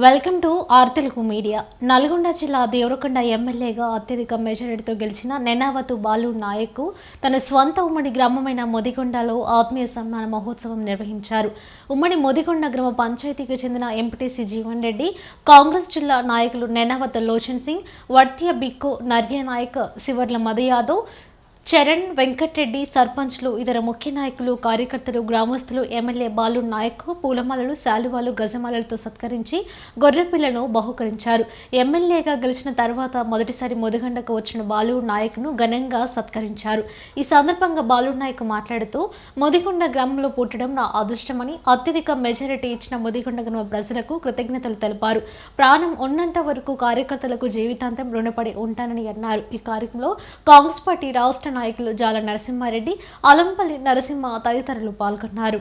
Welcome to RTelugu media. Nalgonda జిల్లా దేవరకొండ ఎమ్మెల్యేగా అత్యధిక మెజారిటీతో గెలిచిన నెనావతు బాలు నాయక్ తన స్వంత ఉమ్మడి గ్రామమైన మొదిగొండలో ఆత్మీయ సన్మాన మహోత్సవం నిర్వహించారు. ఉమ్మడి మొదిగొండ గ్రామ పంచాయతీకి చెందిన ఎంపీటీసీ జీవన్ రెడ్డి, కాంగ్రెస్ జిల్లా నాయకులు నెనావత్ లోచన్ సింగ్, వర్త్య బిక్కు, నర్య నాయక్, శివర్ల మద యాదవ్, చరణ్, వెంకట్రెడ్డి, సర్పంచ్లు, ఇతర ముఖ్య నాయకులు, కార్యకర్తలు, గ్రామస్తులు ఎమ్మెల్యే బాలు నాయక్ పూలమాలలు, శాలువాలు, గజమాలలతో సత్కరించి గొర్రెపిల్లను బహుకరించారు. ఎమ్మెల్యేగా గెలిచిన తర్వాత మొదటిసారి మొదిగొండకు వచ్చిన బాలు నాయక్ను ఘనంగా సత్కరించారు. ఈ సందర్భంగా బాలు నాయక్ మాట్లాడుతూ, మొదిగొండ గ్రామంలో పుట్టడం నా అదృష్టమని, అత్యధిక మెజారిటీ ఇచ్చిన మొదిగొండ గ్రామ ప్రజలకు కృతజ్ఞతలు తెలిపారు. ప్రాణం ఉన్నంత వరకు కార్యకర్తలకు జీవితాంతం రుణపడి ఉంటానని అన్నారు. ఈ కార్యక్రమంలో కాంగ్రెస్ పార్టీ రాష్ట్ర నాయకులు జాల నరసింహారెడ్డి, అలంపల్లి నరసింహ తదితరులు పాల్గొన్నారు.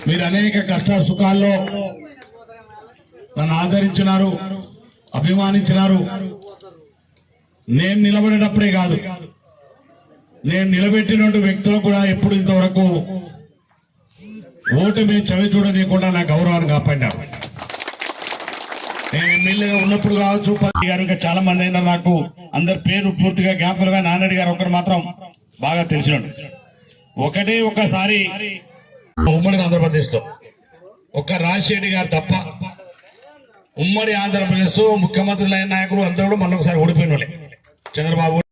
మీరు అనేక కష్ట సుఖాల్లో నన్ను ఆదరించినారు, అభిమానించినారు. నేను నిలబడేటప్పుడే కాదు, నేను నిలబెట్టినటువంటి వ్యక్తులు కూడా ఎప్పుడు ఇంతవరకు ఓటమి చవి చూడనీయకుండా నా గౌరవాన్ని కాపాడినారు. నేను ఎమ్మెల్యేగా ఉన్నప్పుడు కావచ్చు, గారు ఇంకా చాలా మంది అయినా నాకు అందరి పేరు పూర్తిగా జ్ఞాపకాలుగా, నాన్నడి గారు ఒకరు మాత్రం బాగా తెలిసినాడు. ఒకసారి ఉమ్మడి ఆంధ్రప్రదేశ్ లో ఒక్క రాజశేఖర్ గారు తప్ప ఉమ్మడి ఆంధ్రప్రదేశ్ ముఖ్యమంత్రులైన నాయకులు అందరూ కూడా మళ్ళీ ఒకసారి ఓడిపోయిన వాళ్ళే. చంద్రబాబు